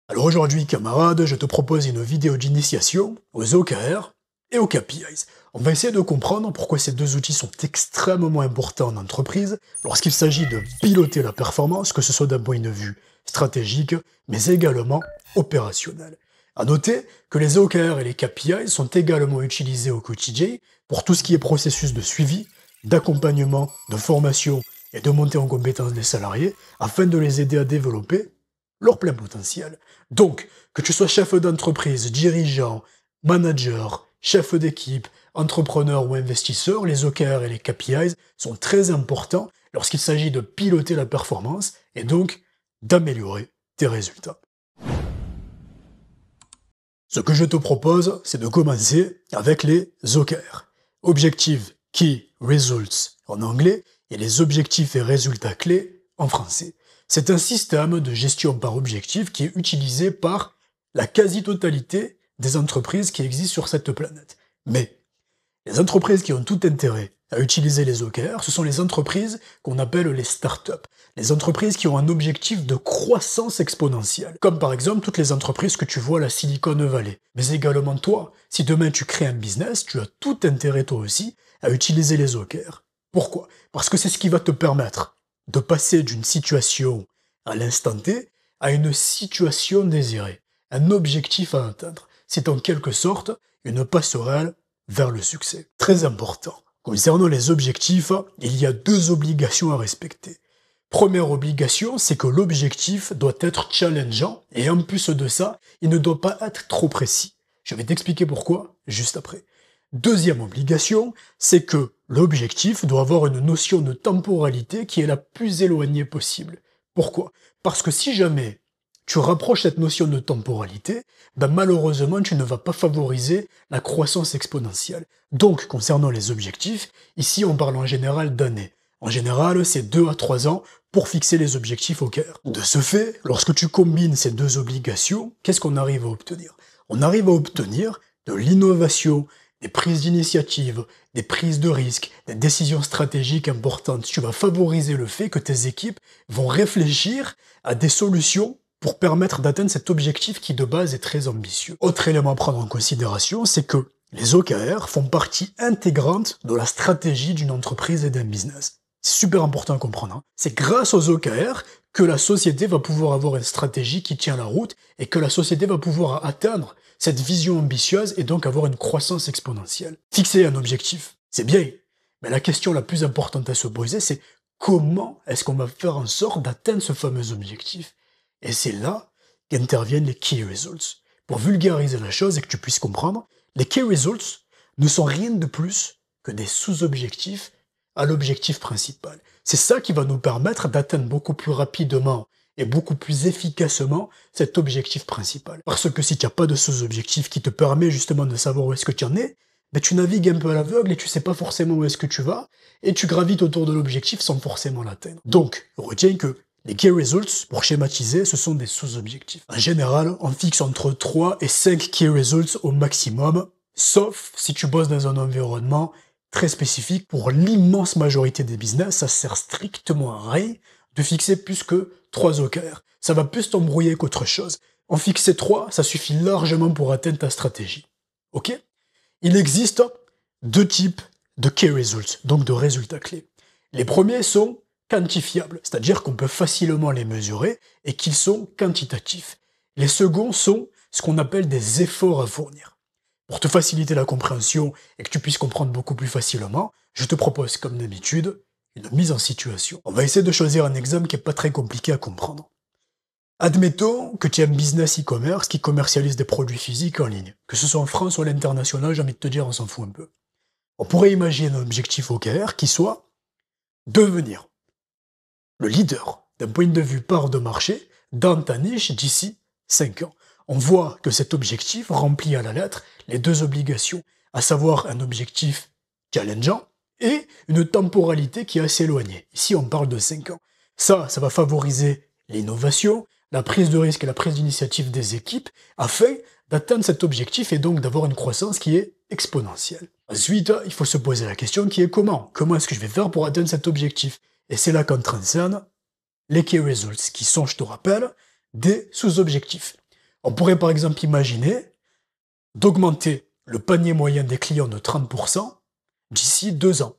Alors aujourd'hui, camarades, je te propose une vidéo d'initiation aux OKR et aux KPIs. On va essayer de comprendre pourquoi ces deux outils sont extrêmement importants en entreprise lorsqu'il s'agit de piloter la performance, que ce soit d'un point de vue stratégique, mais également opérationnel. À noter que les OKR et les KPIs sont également utilisés au quotidien pour tout ce qui est processus de suivi, d'accompagnement, de formation et de montée en compétence des salariés afin de les aider à développer leur plein potentiel. Donc, que tu sois chef d'entreprise, dirigeant, manager, chef d'équipe, entrepreneur ou investisseur, les OKR et les KPIs sont très importants lorsqu'il s'agit de piloter la performance et donc d'améliorer tes résultats. Ce que je te propose, c'est de commencer avec les OKR. Objective Key Results en anglais et les objectifs et résultats clés en français. C'est un système de gestion par objectif qui est utilisé par la quasi-totalité des entreprises qui existent sur cette planète. Mais les entreprises qui ont tout intérêt à utiliser les OKR, ce sont les entreprises qu'on appelle les startups. Les entreprises qui ont un objectif de croissance exponentielle. Comme par exemple toutes les entreprises que tu vois à la Silicon Valley. Mais également toi, si demain tu crées un business, tu as tout intérêt toi aussi à utiliser les OKR. Pourquoi ? Parce que c'est ce qui va te permettre de passer d'une situation à l'instant T à une situation désirée, un objectif à atteindre. C'est en quelque sorte une passerelle vers le succès. Très important. Concernant les objectifs, il y a deux obligations à respecter. Première obligation, c'est que l'objectif doit être challengeant et en plus de ça, il ne doit pas être trop précis. Je vais t'expliquer pourquoi juste après. Deuxième obligation, c'est que l'objectif doit avoir une notion de temporalité qui est la plus éloignée possible. Pourquoi ? Parce que si jamais tu rapproches cette notion de temporalité, malheureusement tu ne vas pas favoriser la croissance exponentielle. Donc, concernant les objectifs, ici on parle en général d'années. En général, c'est 2 à 3 ans pour fixer les objectifs OKR. De ce fait, lorsque tu combines ces deux obligations, qu'est-ce qu'on arrive à obtenir ? On arrive à obtenir de l'innovation, des prises d'initiative, des prises de risques, des décisions stratégiques importantes. Tu vas favoriser le fait que tes équipes vont réfléchir à des solutions pour permettre d'atteindre cet objectif qui de base est très ambitieux. Autre élément à prendre en considération, c'est que les OKR font partie intégrante de la stratégie d'une entreprise et d'un business. C'est super important à comprendre. C'est grâce aux OKR que la société va pouvoir avoir une stratégie qui tient la route et que la société va pouvoir atteindre cette vision ambitieuse et donc avoir une croissance exponentielle. Fixer un objectif, c'est bien, mais la question la plus importante à se poser, c'est comment est-ce qu'on va faire en sorte d'atteindre ce fameux objectif ? Et c'est là qu'interviennent les Key Results. Pour vulgariser la chose et que tu puisses comprendre, les Key Results ne sont rien de plus que des sous-objectifs à l'objectif principal. C'est ça qui va nous permettre d'atteindre beaucoup plus rapidement et beaucoup plus efficacement cet objectif principal. Parce que si tu n'as pas de sous-objectif qui te permet justement de savoir où est-ce que tu en es, tu navigues un peu à l'aveugle et tu sais pas forcément où est-ce que tu vas, et tu gravites autour de l'objectif sans forcément l'atteindre. Donc, retiens que les Key Results, pour schématiser, ce sont des sous-objectifs. En général, on fixe entre 3 et 5 Key Results au maximum, sauf si tu bosses dans un environnement très spécifique. Pour l'immense majorité des business, ça sert strictement à rien de fixer plus que 3 OKR. Ça va plus t'embrouiller qu'autre chose. En fixer 3, ça suffit largement pour atteindre ta stratégie. Ok ? Il existe deux types de Key Results, donc de résultats clés. Les premiers sont quantifiables, c'est-à-dire qu'on peut facilement les mesurer et qu'ils sont quantitatifs. Les seconds sont ce qu'on appelle des efforts à fournir. Pour te faciliter la compréhension et que tu puisses comprendre beaucoup plus facilement, je te propose, comme d'habitude, une mise en situation. On va essayer de choisir un exemple qui n'est pas très compliqué à comprendre. Admettons que tu as un business e-commerce qui commercialise des produits physiques en ligne. Que ce soit en France ou à l'international, j'ai envie de te dire, on s'en fout un peu. On pourrait imaginer un objectif OKR qui soit devenir le leader d'un point de vue part de marché dans ta niche d'ici 5 ans. On voit que cet objectif remplit à la lettre les deux obligations, à savoir un objectif challengeant et une temporalité qui est assez éloignée. Ici, on parle de 5 ans. Ça va favoriser l'innovation, la prise de risque et la prise d'initiative des équipes afin d'atteindre cet objectif et donc d'avoir une croissance qui est exponentielle. Ensuite, il faut se poser la question qui est comment ? Comment est-ce que je vais faire pour atteindre cet objectif ? Et c'est là qu'entrent en scène les key results, qui sont, je te rappelle, des sous-objectifs. On pourrait par exemple imaginer d'augmenter le panier moyen des clients de 30% d'ici 2 ans.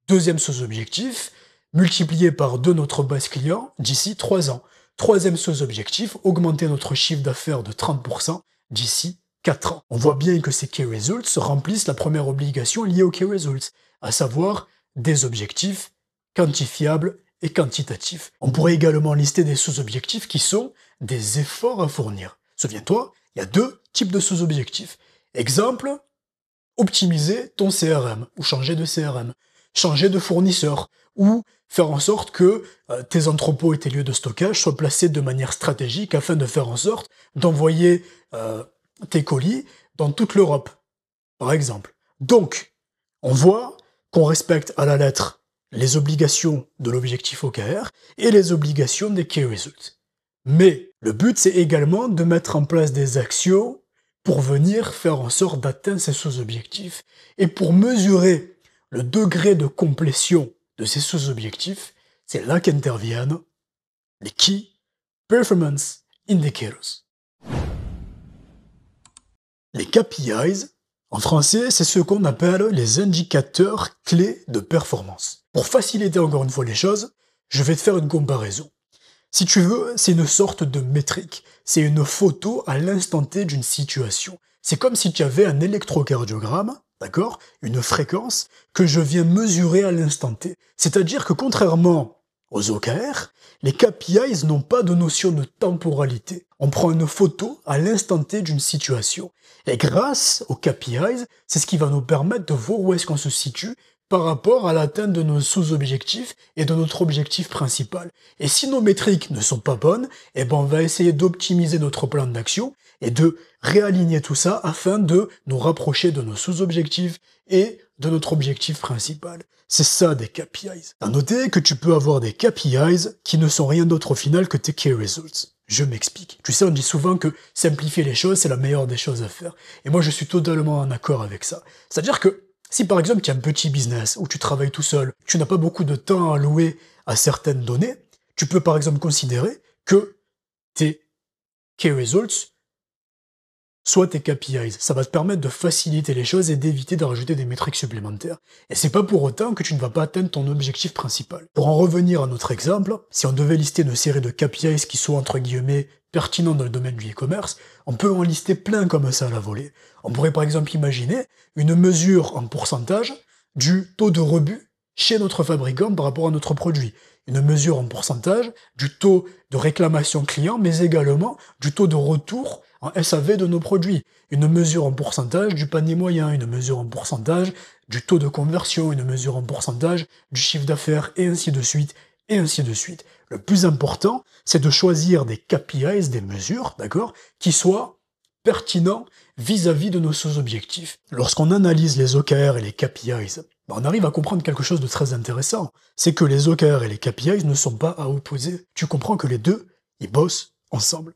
Deuxième sous-objectif, multiplier par 2 notre base client d'ici 3 ans. Troisième sous-objectif, augmenter notre chiffre d'affaires de 30% d'ici 4 ans. On voit bien que ces key results remplissent la première obligation liée aux key results, à savoir des objectifs quantifiables et quantitatifs. On pourrait également lister des sous-objectifs qui sont des efforts à fournir. Souviens-toi, il y a 2 types de sous-objectifs. Exemple, optimiser ton CRM ou changer de CRM, changer de fournisseur ou faire en sorte que tes entrepôts et tes lieux de stockage soient placés de manière stratégique afin de faire en sorte d'envoyer tes colis dans toute l'Europe, par exemple. Donc, on voit qu'on respecte à la lettre les obligations de l'objectif OKR et les obligations des key results. Mais le but, c'est également de mettre en place des actions pour venir faire en sorte d'atteindre ces sous-objectifs. Et pour mesurer le degré de complétion de ces sous-objectifs, c'est là qu'interviennent les Key Performance Indicators. Les KPIs, en français, c'est ce qu'on appelle les indicateurs clés de performance. Pour faciliter encore une fois les choses, je vais te faire une comparaison. Si tu veux, c'est une sorte de métrique. C'est une photo à l'instant T d'une situation. C'est comme si tu avais un électrocardiogramme, d'accord, une fréquence que je viens mesurer à l'instant T. C'est-à-dire que contrairement aux OKR, les KPIs n'ont pas de notion de temporalité. On prend une photo à l'instant T d'une situation. Et grâce aux KPIs, c'est ce qui va nous permettre de voir où est-ce qu'on se situe par rapport à l'atteinte de nos sous-objectifs et de notre objectif principal. Et si nos métriques ne sont pas bonnes, eh ben on va essayer d'optimiser notre plan d'action et de réaligner tout ça afin de nous rapprocher de nos sous-objectifs et de notre objectif principal. C'est ça des KPIs. À noter que tu peux avoir des KPIs qui ne sont rien d'autre au final que tes key results. Je m'explique. Tu sais, on dit souvent que simplifier les choses, c'est la meilleure des choses à faire. Et moi, je suis totalement en accord avec ça. C'est-à-dire que si par exemple tu as un petit business où tu travailles tout seul, tu n'as pas beaucoup de temps à allouer à certaines données, tu peux par exemple considérer que tes key results soient tes KPIs. Ça va te permettre de faciliter les choses et d'éviter de rajouter des métriques supplémentaires. Et c'est pas pour autant que tu ne vas pas atteindre ton objectif principal. Pour en revenir à notre exemple, si on devait lister une série de KPIs qui soient entre guillemets pertinents dans le domaine du e-commerce, on peut en lister plein comme ça à la volée. On pourrait par exemple imaginer une mesure en pourcentage du taux de rebut chez notre fabricant par rapport à notre produit. Une mesure en pourcentage du taux de réclamation client, mais également du taux de retour en SAV de nos produits. Une mesure en pourcentage du panier moyen, une mesure en pourcentage du taux de conversion, une mesure en pourcentage du chiffre d'affaires, et ainsi de suite, et ainsi de suite. Le plus important, c'est de choisir des KPIs, des mesures, d'accord, qui soient pertinents vis-à-vis de nos sous-objectifs. Lorsqu'on analyse les OKR et les KPIs, on arrive à comprendre quelque chose de très intéressant. C'est que les OKR et les KPIs ne sont pas à opposer. Tu comprends que les deux, ils bossent ensemble.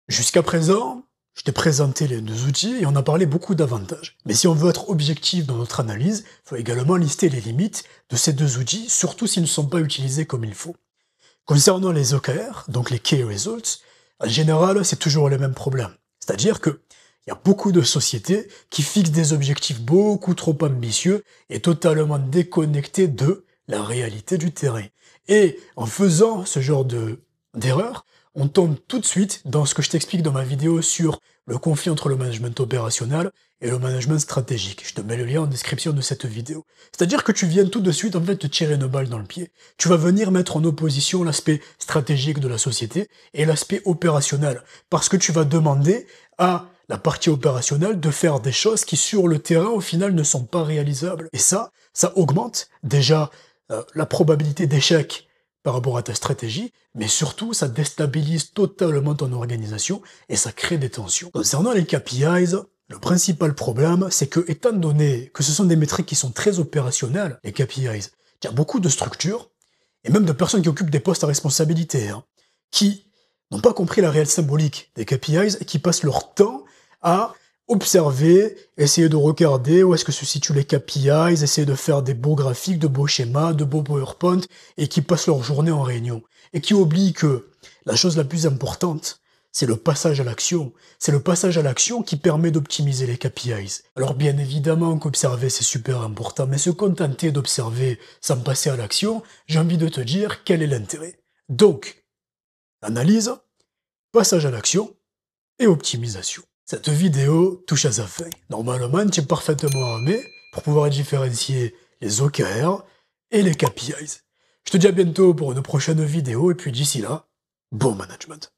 Jusqu'à présent, je t'ai présenté les 2 outils et on a parlé beaucoup d'avantages. Mais si on veut être objectif dans notre analyse, il faut également lister les limites de ces 2 outils, surtout s'ils ne sont pas utilisés comme il faut. Concernant les OKR, donc les Key Results, en général, c'est toujours le même problème. C'est-à-dire que il y a beaucoup de sociétés qui fixent des objectifs beaucoup trop ambitieux et totalement déconnectés de la réalité du terrain. Et en faisant ce genre d'erreur, on tombe tout de suite dans ce que je t'explique dans ma vidéo sur le conflit entre le management opérationnel et le management stratégique. Je te mets le lien en description de cette vidéo. C'est-à-dire que tu viens tout de suite en fait te tirer une balle dans le pied. Tu vas venir mettre en opposition l'aspect stratégique de la société et l'aspect opérationnel. Parce que tu vas demander à la partie opérationnelle de faire des choses qui sur le terrain au final ne sont pas réalisables. Et ça augmente déjà la probabilité d'échec par rapport à ta stratégie, mais surtout, ça déstabilise totalement ton organisation et ça crée des tensions. Concernant les KPIs, le principal problème, c'est que, étant donné que ce sont des métriques qui sont très opérationnelles, les KPIs, il y a beaucoup de structures, et même de personnes qui occupent des postes à responsabilité, qui n'ont pas compris la réelle symbolique des KPIs et qui passent leur temps à observer, essayer de regarder où est-ce que se situent les KPIs, essayer de faire des beaux graphiques, de beaux schémas, de beaux PowerPoint, et qui passent leur journée en réunion. Et qui oublient que la chose la plus importante, c'est le passage à l'action. C'est le passage à l'action qui permet d'optimiser les KPIs. Alors bien évidemment qu'observer c'est super important, mais se contenter d'observer sans passer à l'action, j'ai envie de te dire quel est l'intérêt. Donc, analyse, passage à l'action et optimisation. Cette vidéo touche à sa fin. Normalement, tu es parfaitement armé pour pouvoir différencier les OKR et les KPIs. Je te dis à bientôt pour une prochaine vidéo et puis d'ici là, bon management.